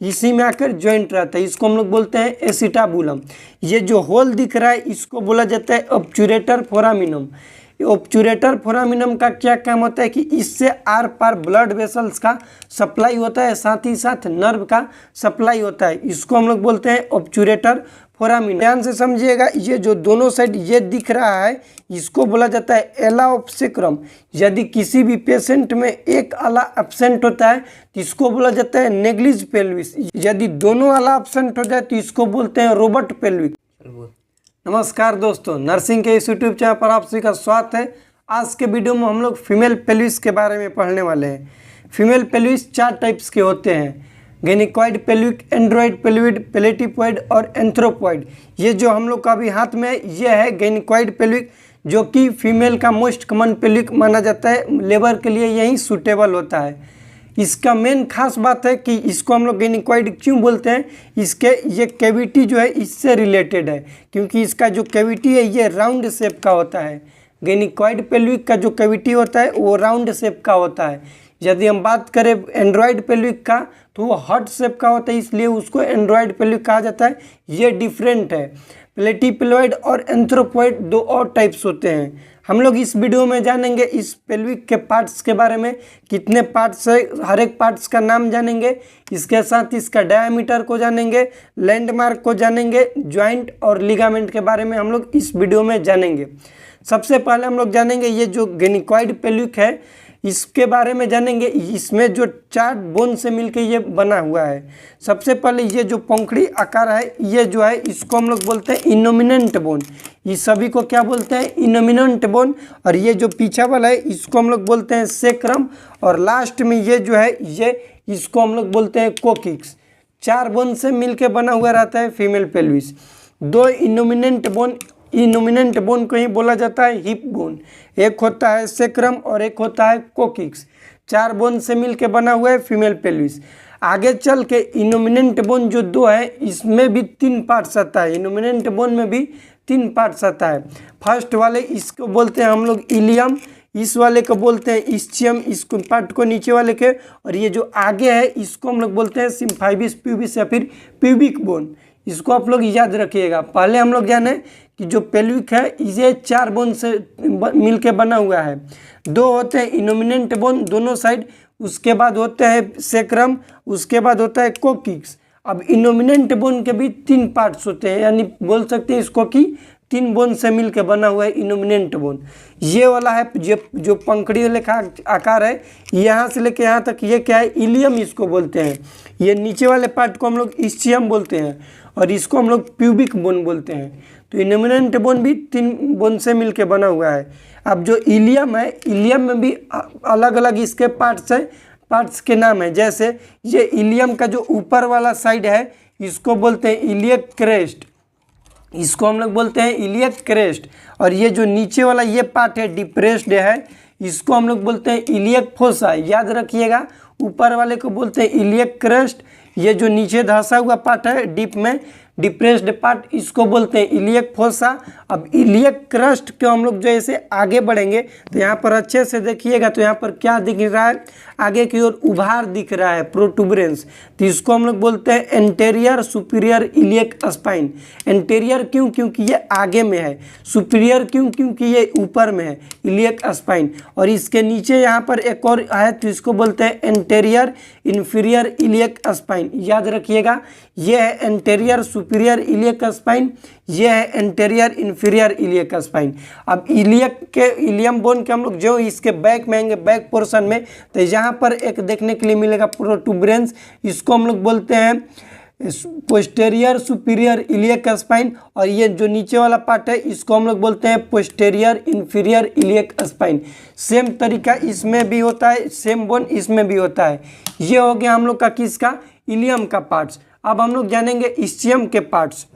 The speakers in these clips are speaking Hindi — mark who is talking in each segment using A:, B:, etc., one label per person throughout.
A: इसी में आकर ज्वाइंट रहता है, इसको हम लोग बोलते हैं एसिटाबुलम। ये जो होल दिख रहा है इसको बोला जाता है ऑब्चुरेटर फोरामिनम। ऑब्चुरेटर फोरामिनम का क्या काम होता है कि इससे आर पार ब्लड वेसल्स का सप्लाई होता है, साथ ही साथ नर्व का सप्लाई होता है, इसको हम लोग बोलते हैं ऑब्चुरेटर फोरामिनम। ध्यान से समझिएगा, ये जो दोनों साइड ये दिख रहा है इसको बोला जाता है एला ऑफ सेक्रम। यदि किसी भी पेशेंट में एक आला एब्सेंट होता है तो इसको बोला जाता है नेग्लिज पेल्विस। यदि दोनों आला एब्सेंट हो जाए तो इसको बोलते हैं रोबोट पेल्विक। नमस्कार दोस्तों, नर्सिंग के इस यूट्यूब चैनल पर आप सभी का स्वागत है। आज के वीडियो में हम लोग फीमेल पेल्विस के बारे में पढ़ने वाले हैं। फीमेल पेल्विस 4 टाइप्स के होते हैं, गेनिकॉइड पेल्विक, एंड्रॉइड पेल्विड, पेलेटिपॉइड और एंथ्रोपॉइड। ये जो हम लोग का अभी हाथ में है ये है गेनिकॉइड पेल्विक, जो कि फीमेल का मोस्ट कॉमन पेल्विक माना जाता है, लेबर के लिए यही सूटेबल होता है। इसका मेन खास बात है कि इसको हम लोग गेनिकॉइड क्यों बोलते हैं, इसके ये कैविटी जो है इससे रिलेटेड है, क्योंकि इसका जो कैविटी है ये राउंड शेप का होता है। गेनिकॉइड पेल्विक का जो कैविटी होता है वो राउंड शेप का होता है। यदि हम बात करें एंड्रॉइड पेल्विक का तो वो हार्ट शेप का होता है, इसलिए उसको एंड्रॉइड पेल्विक कहा जाता है। ये डिफरेंट है। प्लेटिपेलॉइड और एंथ्रोपॉइड 2 और टाइप्स होते हैं। हम लोग इस वीडियो में जानेंगे इस पेल्विक के पार्ट्स के बारे में, कितने पार्ट्स है, हर एक पार्ट्स का नाम जानेंगे, इसके साथ इसका डायमीटर को जानेंगे, लैंडमार्क को जानेंगे, जॉइंट और लिगामेंट के बारे में हम लोग इस वीडियो में जानेंगे। सबसे पहले हम लोग जानेंगे ये जो गेनिकॉइड पेल्विक है इसके बारे में जानेंगे। इसमें जो 4 बोन से मिलके ये बना हुआ है। सबसे पहले ये जो पंखुड़ी आकार है ये जो है इसको हम लोग बोलते हैं इनोमिनेंट बोन। ये सभी को क्या बोलते हैं, इनोमिनेंट बोन। और ये जो पीछा वाला है इसको हम लोग बोलते हैं सेक्रम। और लास्ट में ये जो है ये इसको हम लोग बोलते हैं कोकिक्स। 4 बोन से मिलके बना हुआ रहता है फीमेल पेल्विस। 2 इनोमिनेंट बोन को ही बोला जाता है हिप बोन। एक होता है सेक्रम और एक होता है कोकिक्स। 4 बोन से मिलके बना हुआ है फीमेल पेल्विस। आगे चल के इनोमिनेंट बोन जो 2 है इसमें भी 3 पार्ट्स आता है। इनोमिनेंट बोन में भी 3 पार्ट्स आता है। फर्स्ट वाले इसको बोलते हैं हम लोग इलियम, इस वाले को बोलते हैं इस्चियम, इसको पार्ट को नीचे वाले के। और ये जो आगे है इसको हम लोग बोलते हैं सिम्फाइबिस प्यूबिस या फिर प्यूबिक बोन। इसको आप लोग याद रखिएगा। पहले हम लोग जाने कि जो पेल्विक है ये 4 बोन से मिलके बना हुआ है। 2 होते हैं इनोमिनेंट बोन दोनों साइड, उसके बाद होता है सेक्रम, उसके बाद होता है कोकिक्स। अब इनोमिनेंट बोन के भी 3 पार्ट्स होते हैं, यानी बोल सकते हैं इसको कि 3 बोन से मिलके बना हुआ है इनोमिनेंट बोन। ये वाला है जो पंखुड़ी लेखा आकार है, यहाँ से लेके यहाँ तक ये क्या है, इलियम इसको बोलते हैं। ये नीचे वाले पार्ट को हम लोग इस्चियम बोलते हैं और इसको हम लोग प्यूबिक बोन बोलते हैं। तो इनोमिनेंट बोन भी 3 बोन से मिलके बना हुआ है। अब जो इलियम है, इलियम में भी अलग अलग इसके पार्ट्स हैं, पार्ट्स के नाम है। जैसे ये इलियम का जो ऊपर वाला साइड है इसको बोलते हैं इलियक क्रेस्ट, इसको हम लोग बोलते हैं इलियक क्रेस्ट। और ये जो नीचे वाला ये पार्ट है डिप्रेस्ड है, इसको हम लोग बोलते हैं इलियक फोसा। याद रखिएगा, ऊपर वाले को बोलते हैं इलियक क्रेस्ट, ये जो नीचे धंसा हुआ पार्ट है डीप में डिप्रेस्ड पार्ट इसको बोलते हैं इलियक फोसा। अब इलियक क्रस्ट को हम लोग जैसे आगे बढ़ेंगे तो यहाँ पर अच्छे से देखिएगा तो यहाँ पर क्या दिख रहा है, आगे की ओर उभार दिख रहा है, प्रोटूबरेंस। तो इसको हम लोग बोलते हैं anterior superior iliac spine. Anterior क्यों, क्योंकि ये आगे में है। सुपीरियर क्यों, क्योंकि ये ऊपर में है, इलियक स्पाइन। और इसके नीचे यहाँ पर एक और है तो इसको बोलते हैं एंटेरियर इन्फीरियर इलियक स्पाइन। याद रखिएगा, ये है एंटेरियर सुपीरियर इलियक स्पाइन, ये है एंटेरियर इन्फीरियर इलियक स्पाइन। अब इलियम बोन के हम लोग जो इसके बैक में आएंगे, बैक पोर्शन में, तो यहाँ पर एक देखने के लिए मिलेगा प्रोटूबरेंस, इसको हम लोग बोलते हैं पोस्टेरियर सुपीरियर इलियक स्पाइन। और ये जो नीचे वाला पार्ट है इसको हम लोग बोलते हैं posterior inferior iliac spine. Same तरीका इसमें भी होता है, सेम बोन इसमें भी होता है। ये हो गया हम लोग का किसका, इलियम का पार्ट्स। अब हम लोग जानेंगे इस्चियम के पार्ट्स।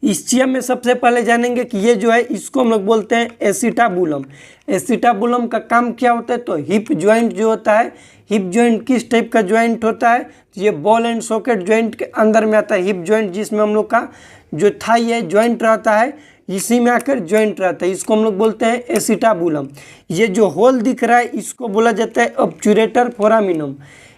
A: इस्चियम में सबसे पहले जानेंगे कि ये जो है इसको हम लोग बोलते हैं एसिटाबुलम। एसिटाबुलम का काम क्या होता है, तो हिप जॉइंट जो होता है, हिप जॉइंट किस टाइप का जॉइंट होता है, तो ये बॉल एंड सॉकेट जॉइंट के अंदर में आता है हिप जॉइंट, जिसमें हम लोग का जो थाई है जॉइंट रहता है, इसी में आकर जॉइंट रहता है, इसको हम लोग बोलते हैं एसिटाबुलम। ये जो होल दिख रहा है इसको बोला जाता है ऑब्चुरेटर फोरामिनम।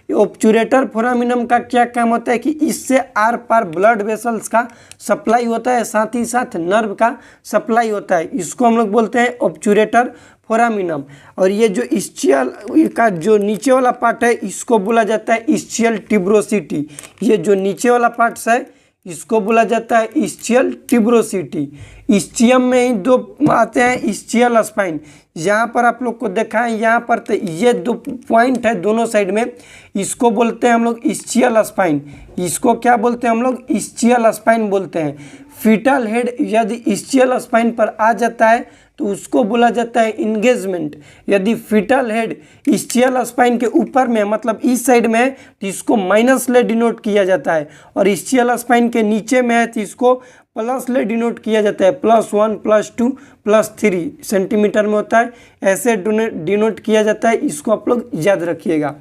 A: ऑब्चुरेटर फोरामिनम का क्या काम होता है कि इससे आर पार ब्लड वेसल्स का सप्लाई होता है, साथ ही साथ नर्व का सप्लाई होता है। इसको हम लोग बोलते हैं ऑब्चुरेटर फोरामिनम। और ये जो इस्चियल का जो नीचे वाला पार्ट है इसको बोला जाता है इस्चियल ट्यूब्रोसिटी। ये जो नीचे वाला पार्ट है इसको बोला जाता है इस्चियल ट्यूब्रोसिटी। इस्चियम में ही दो आते हैं, इस्चियल स्पाइन। यहाँ पर आप लोग को देखा है, यहाँ पर तो ये दो पॉइंट है दोनों साइड में, इसको बोलते हैं हम लोग इस्चियल स्पाइन। इसको क्या बोलते हैं हम लोग? इस्चियल स्पाइन बोलते हैं। फीटल हेड यदि इस्चियल स्पाइन पर आ जाता है तो उसको बोला जाता है इंगेजमेंट। यदि फीटल हेड इस्चियल स्पाइन के ऊपर में मतलब इस साइड में है तो इसको माइनस ले डिनोट किया जाता है, और इस्चियल स्पाइन के नीचे में है तो इसको प्लस ले डिनोट किया जाता है। +1 +2 +3 सेंटीमीटर में होता है, ऐसे डिनोट किया जाता है। इसको आप लोग याद रखिएगा।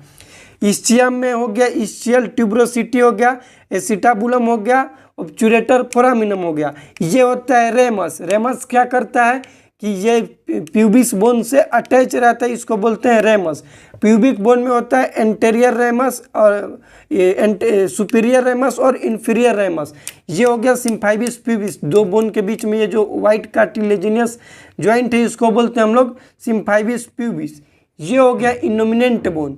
A: इस्चियम में हो गया इस्चियल ट्यूब्रोसिटी हो गया, एसिटाबुलम हो गया, ऑब्चुरेटर फोरामिनम हो गया। ये होता है रेमस। रेमस क्या करता है कि ये प्यूबिक बोन से अटैच रहता है, इसको बोलते हैं रेमस। प्यूबिक बोन में होता है एंटेरियर रेमस और सुपीरियर रेमस और इन्फीरियर रेमस। ये हो गया सिम्फाइबिस प्यूबिस, दो बोन के बीच में ये जो वाइट कार्टिलेजिनियस ज्वाइंट है इसको बोलते हैं हम लोग सिम्फाइबिस प्यूबिस। ये हो गया इनोमिनेंट बोन।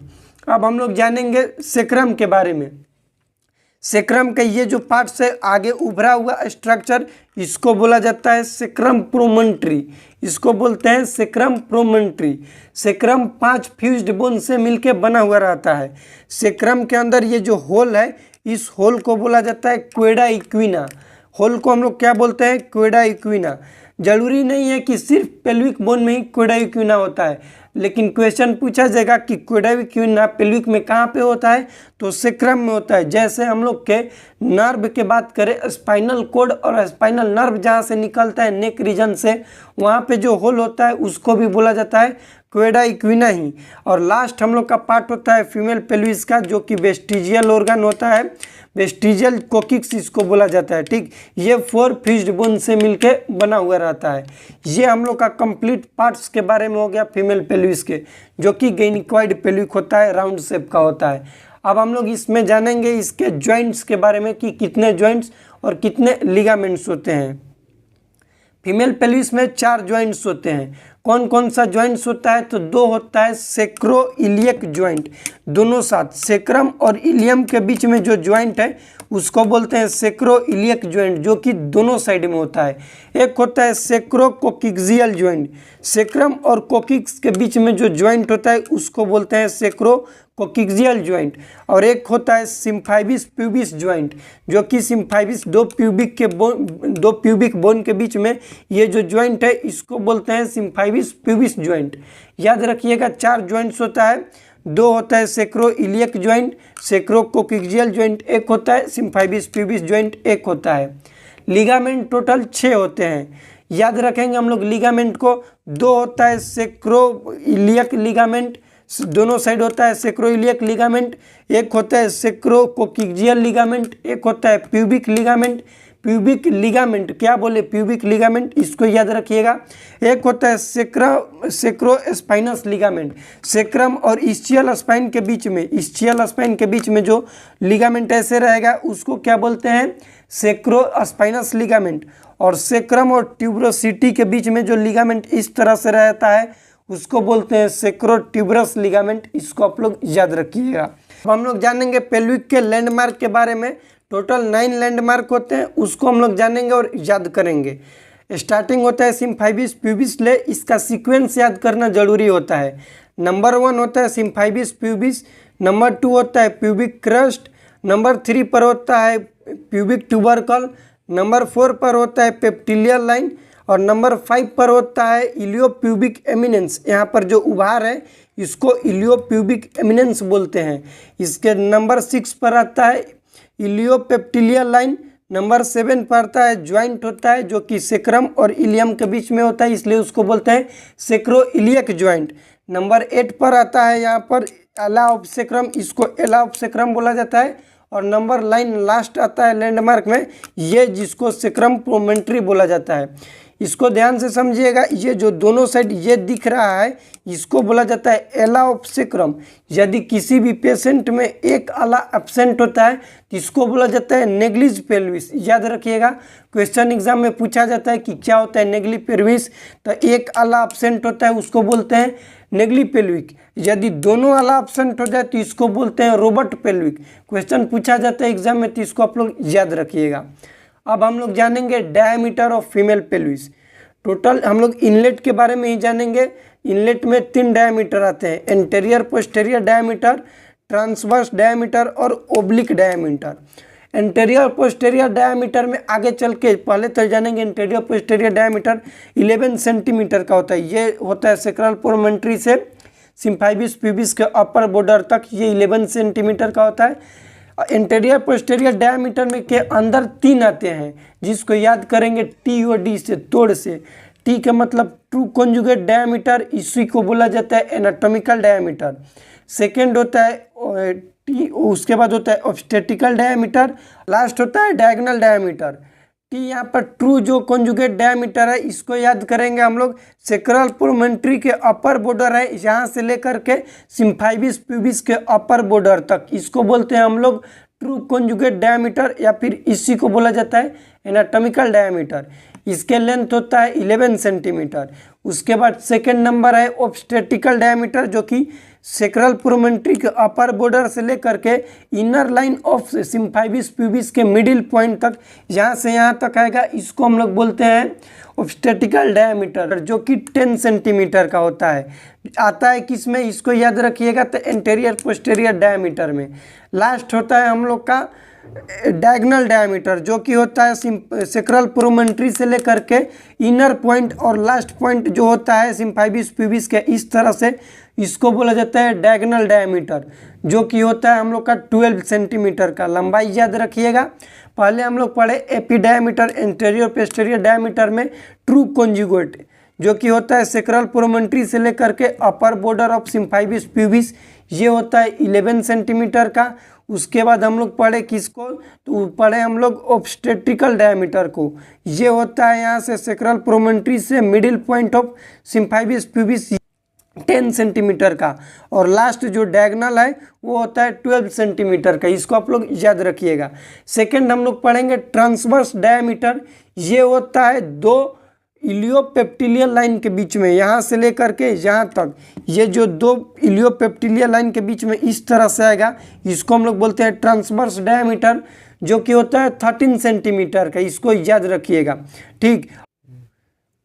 A: अब हम लोग जानेंगे सेक्रम के बारे में। सेक्रम का ये जो पार्ट से आगे उभरा हुआ स्ट्रक्चर इसको बोला जाता है सेक्रम प्रोमोन्ट्री। इसको बोलते हैं sacrum promontory. Sacrum 5 fused bone से मिलके बना हुआ रहता है। सेक्रम के अंदर ये जो होल है इस होल को बोला जाता है क्वेडा इक्विना। होल को हम लोग क्या बोलते हैं? क्वेडा इक्विना। जरूरी नहीं है कि सिर्फ पेल्विक बोन में ही क्वेडा इक्विना होता है, लेकिन क्वेश्चन पूछा जाएगा कि क्वेडा इक्विना पेल्विक में कहाँ पे होता है, तो सेक्रम में होता है। जैसे हम लोग के नर्व के बात करें, स्पाइनल कोड और स्पाइनल नर्व जहाँ से निकलता है नेक रीजन से, वहाँ पे जो होल होता है उसको भी बोला जाता है क्वेडा इक्विना ही। और लास्ट हम लोग का पार्ट होता है फीमेल पेल्विस का, जो कि वेस्टिजियल ऑर्गन होता है, वेस्टिजियल कोकिक्स इसको बोला जाता है। ठीक, ये 4 फ्यूज्ड बोन से मिलके बना हुआ रहता है। ये हम लोग का कंप्लीट पार्ट्स के बारे में हो गया फीमेल पेल्विस के, जो कि गेनिक्वाइड पेल्विक होता है, राउंड शेप का होता है। अब हम लोग इसमें जानेंगे इसके जॉइंट्स के बारे में कि कितने जॉइंट्स और कितने लिगामेंट्स होते हैं। फीमेल पेल्विस में 4 जॉइंट्स होते हैं। कौन कौन सा जॉइंट्स होता है? तो 2 होता है सेक्रो इलियक जॉइंट, दोनों साथ। सेक्रम और इलियम के बीच में जो जॉइंट है उसको बोलते हैं सेक्रो इलियक जॉइंट, जो कि दोनों साइड में होता है। एक होता है सेक्रो कोकिक्सियल जॉइंट। सेक्रम और कोकिक्स के बीच में जो जॉइंट होता है उसको बोलते हैं सेक्रो कोकिक्सियल जॉइंट। और एक होता है सिम्फाइबिस प्यूबिस जॉइंट, जो कि सिम्फाइबिस दो प्यूबिक बोन के बीच में ये जो जॉइंट है इसको बोलते हैं सिम्फाइबिस प्यूबिस जॉइंट। याद रखिएगा 4 जॉइंट्स होता है। 2 होता है सेक्रो इलियक जॉइंट, सेक्रो कोकिक्सियल जॉइंट एक होता है, सिम्फाइबिस प्यूबिस जॉइंट एक होता है। लिगामेंट टोटल 6 होते हैं। याद रखेंगे हम लोग लिगामेंट को। 2 होता है सेक्रो इलियक लिगामेंट, दोनों साइड होता है सेक्रो इलियक लिगामेंट। एक होता है सेक्रो कोकिक्सियल लिगामेंट, एक होता है प्यूबिक लिगामेंट। प्यूबिक लिगामेंट क्या बोले? प्यूबिक लिगामेंट, इसको याद रखिएगा। एक होता है सेक्रो स्पाइनस लिगामेंट। सेक्रम और इस्चियल स्पाइन के बीच में, इस्चियल स्पाइन के बीच में जो लिगामेंट ऐसे रहेगा उसको क्या बोलते हैं? सेक्रो स्पाइनस लिगामेंट। और सेक्रम और ट्यूब्रोसिटी के बीच में जो लिगामेंट इस तरह से रहता है उसको बोलते हैं सेक्रो ट्यूबरस लिगामेंट। इसको आप लोग याद रखिएगा। अब हम लोग जानेंगे पेल्विक के लैंडमार्क के बारे में। टोटल 9 लैंडमार्क होते हैं, उसको हम लोग जानेंगे और याद करेंगे। स्टार्टिंग होता है सिम्फाइबिस प्यूबिस ले, इसका सीक्वेंस याद करना जरूरी होता है। नंबर 1 होता है सिम्फाइबिस प्यूबिस, नंबर 2 होता है प्यूबिक क्रस्ट, नंबर 3 पर होता है प्यूबिक ट्यूबरकल, नंबर 4 पर होता है पेप्टिलियल लाइन, और नंबर 5 पर होता है इलियोप्यूबिक एमिनेंस। यहाँ पर जो उभार है इसको इलियोप्यूबिक एमिनेंस बोलते हैं। इसके नंबर 6 पर आता है इलियोपेप्टिलियल लाइन। नंबर 7 पर आता है ज्वाइंट होता है, जो कि सेक्रम और इलियम के बीच में होता है, इसलिए उसको बोलते हैं सेक्रो इलियक ज्वाइंट। नंबर 8 पर आता है यहाँ पर एला ऑफ सेक्रम, इसको एला ऑफ सेक्रम बोला जाता है। और नंबर 9 लास्ट आता है लैंडमार्क में, ये जिसको सेक्रम प्रोमोन्ट्री बोला जाता है। इसको ध्यान से समझिएगा। ये जो दोनों साइड ये दिख रहा है इसको बोला जाता है एला ऑफ सेक्रम। यदि किसी भी पेशेंट में एक आला एब्सेंट होता है तो इसको बोला जाता है नेग्लिज पेल्विस। याद रखिएगा, क्वेश्चन एग्जाम में पूछा जाता है कि क्या होता है नेग्लिज पेल्विस, तो एक आला एब्सेंट होता है उसको बोलते हैं नेग्ली पेल्विक। यदि दोनों आला एब्सेंट हो जाए तो इसको बोलते हैं रोबोट पेल्विक। क्वेश्चन पूछा जाता है एग्जाम में तो इसको आप लोग याद रखिएगा। अब हम लोग जानेंगे diameter of female pelvis. Total हम लोग इनलेट के बारे में ही जानेंगे। इनलेट में 3 डायमीटर आते हैं, anterior posterior diameter, transverse diameter और oblique diameter. Anterior posterior diameter में आगे चल के पहले तो जानेंगे एंटेरियर पोस्टेरियर डायमीटर 11 सेंटीमीटर का होता है। ये होता है सेक्रल प्रोमोन्ट्री से सिम्फाइबिस प्यूबिस के अपर बॉर्डर तक, ये 11 सेंटीमीटर का होता है। एंटेरियर पोस्टेरियर डायमीटर में के अंदर 3 आते हैं जिसको याद करेंगे TOD से, तोड़ से। T का मतलब ट्रू कॉन्जुगेट डायमीटर, इसी को बोला जाता है एनाटॉमिकल डायमीटर। सेकेंड होता है T, उसके बाद होता है ऑब्स्टेटिकल डायमीटर, लास्ट होता है डायगोनल डायमीटर। T यहाँ पर ट्रू जो कॉन्जुगेट डायमीटर है इसको याद करेंगे हम लोग सेक्रल प्रोमोन्ट्री के अपर बॉर्डर है, यहाँ से लेकर के सिम्फाइबिस प्यूबिस के अपर बॉर्डर तक, इसको बोलते हैं हम लोग ट्रू कॉन्जुगेट डायमीटर या फिर इसी को बोला जाता है एनाटॉमिकल डायमीटर। इसके लेंथ होता है 11 सेंटीमीटर। उसके बाद सेकेंड नंबर है ऑब्स्टेटिकल डायमीटर जो कि सेक्रल प्रोमोन्ट्री के अपर बॉर्डर से लेकर के inner line of symphysis pubis के मिडिल पॉइंट तक, यहाँ से यहाँ तक आएगा, इसको हम लोग बोलते हैं ऑब्स्टेटिकल डायमीटर जो कि 10 सेंटीमीटर का होता है। आता है किस में, इसको याद रखिएगा, तो एंटेरियर पोस्टेरियर डायमीटर में। लास्ट होता है हम लोग का डायगोनल डायमीटर जो कि होता है सेक्रल प्रोमोन्ट्री से लेकर के इनर पॉइंट और लास्ट पॉइंट जो होता है सिम्फाइबिस प्यूबिस के, इस तरह से इसको बोला जाता है डायगोनल डायमीटर जो कि होता है हम लोग का 12 सेंटीमीटर का। लंबाई याद रखिएगा। पहले हम लोग पढ़े AP diameter anterior posterior diameter में ट्रू कॉन्जुगेट जो कि होता है सेक्रल प्रोमोन्ट्री से लेकर के upper border of symphysis pubis, ये होता है 11 सेंटीमीटर का। उसके बाद हम लोग पढ़े किसको, तो पढ़े हम लोग ऑब्स्टेट्रिकल डायमीटर को, ये होता है यहाँ से सेक्रल प्रोमोन्ट्री से middle point of symphysis pubis 10 centimetre का। और लास्ट जो डायगोनल है वो होता है 12 सेंटीमीटर का, इसको आप लोग याद रखिएगा। सेकेंड हम लोग पढ़ेंगे ट्रांसवर्स डायमीटर, ये होता है 2 इलियोपेप्टिलियल लाइन के बीच में, यहाँ से लेकर के यहाँ तक, ये जो 2 इलियोपेप्टिलियल लाइन के बीच में इस तरह से आएगा, इसको हम लोग बोलते हैं ट्रांसवर्स डायमीटर जो कि होता है 13 सेंटीमीटर का, इसको याद रखिएगा। ठीक।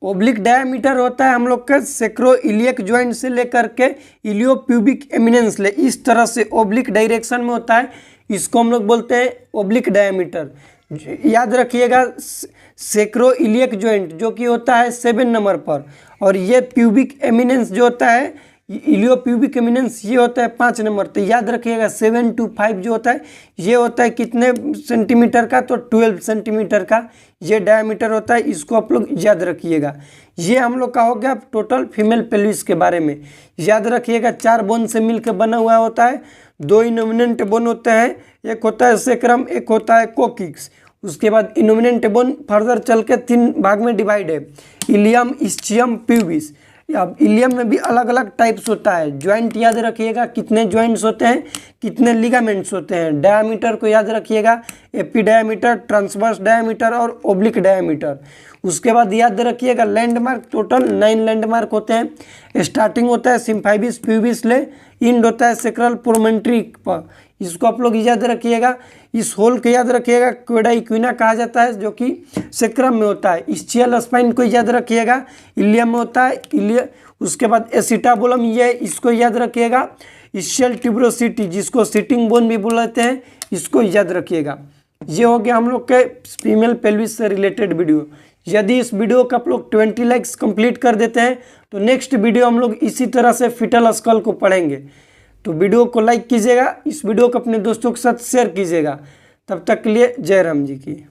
A: ओब्लिक डायमीटर होता है हम लोग का सेक्रो इलियक ज्वाइंट से लेकर के इलियोप्यूबिक एमिनेंस ले, इस तरह से ओब्लिक डायरेक्शन में होता है, इसको हम लोग बोलते हैं ओब्लिक डायमीटर। याद रखिएगा सेक्रो इलियक ज्वाइंट जो कि होता है 7 नंबर पर, और ये प्यूबिक एमिनेंस जो होता है इलियोप्यूबिक एमिनेंस ये होता है 5 नंबर। तो याद रखिएगा 7 to 5 जो होता है ये होता है कितने सेंटीमीटर का, तो 12 सेंटीमीटर का ये डायमीटर होता है, इसको आप लोग याद रखिएगा। ये हम लोग का हो गया टोटल फीमेल पेल्विस के बारे में। याद रखिएगा 4 बोन से मिलकर बना हुआ होता है, 2 इनोमिनेंट बोन होते हैं, एक होता है सेक्रम, एक होता है कोकिक्स। उसके बाद इनोमिनेंट बोन फर्दर चल के 3 भाग में डिवाइड है, इलियम, इस्चियम, प्यूबिस। अब इलियम में भी अलग अलग टाइप्स होता है। ज्वाइंट याद रखिएगा कितने ज्वाइंट्स होते हैं, कितने लिगामेंट्स होते हैं। डायमीटर को याद रखिएगा, एपी डायमीटर, ट्रांसवर्स डायमीटर और ओब्लिक डायमीटर। उसके बाद याद रखिएगा लैंडमार्क, टोटल 9 लैंडमार्क होते हैं। स्टार्टिंग होता है सिम्फाइबिस प्यूबिस ले, इंड होता है सेक्रल प्रोमोन्ट्री पर, इसको आप लोग याद रखिएगा। इस होल को याद रखिएगा क्वेडा इक्विना कहा जाता है जो कि सेक्रम में होता है। इस्चियल स्पाइन को याद रखिएगा, इलियम में होता है। उसके बाद एसिटाबुलम ये, इसको याद रखिएगा। इस्चियल ट्यूब्रोसिटी जिसको सिटिंग बोन भी बोलते हैं, इसको याद रखिएगा। ये हो गया हम लोग के फीमेल पेल्विस से रिलेटेड वीडियो। यदि इस वीडियो का आप लोग 20 लाइक्स कंप्लीट कर देते हैं तो नेक्स्ट वीडियो हम लोग इसी तरह से फिटल स्कल को पढ़ेंगे। तो वीडियो को लाइक कीजिएगा, इस वीडियो को अपने दोस्तों के साथ शेयर कीजिएगा। तब तक के लिए जय राम जी की।